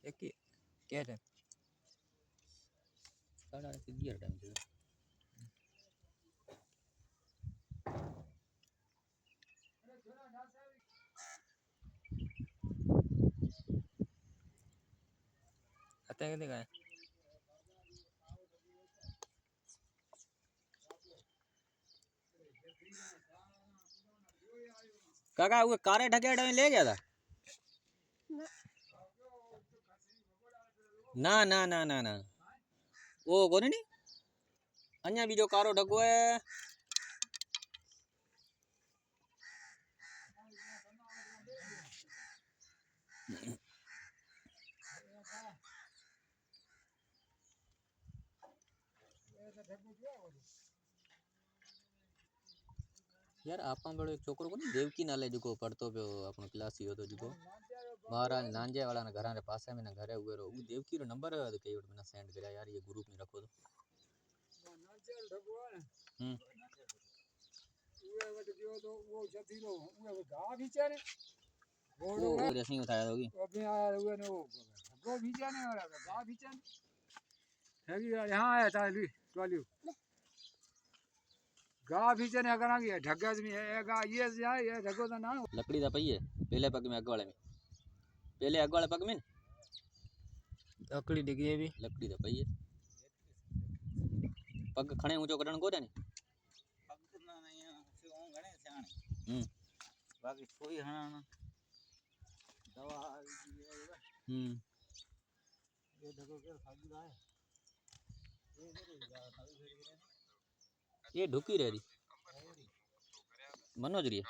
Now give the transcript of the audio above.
एक ही क्या है 11:30 टाइम છે અત્યારે કેતે કાય काका वो कारे ढकेड़ में ले गया था ना ना ना ना ना वो कोनी नहीं अन्या बीजो कारो ढको है यार आपा बड़ो एक छोकरो को नहीं देवकी नाले जो पढ़तो पे अपनो क्लास ही होतो जो महाराज नांजे वाला ना घरा रे पासे में ना घरे हुए रो देवकी रो नंबर है तो कई मैंने सेंड करया यार ये ग्रुप में रखो तो नांजे ढको है उए वट गयो तो वो जती रो उए गा बीचे ने वो रेसिंग उठाया होगी अबे आया हुए ने वो बीचे ने वाला गा बीचे ने है कि यहां आया था ली टोली गा बीचे ने करा गया ढगस में है गा ये ढगो तो ना लकड़ी दा पई है पहले पग में अग वाले में पहले अग वाले पग में लकड़ी डिगी है भी लकड़ी दा पई है पग खणे ऊंचो कढण को जानी पग तो ना नहीं से ओ घणे स्याणे बाकी कोई हणा दवा ये ढगो के फागी रहा है ये ढुकी रही मनोज रही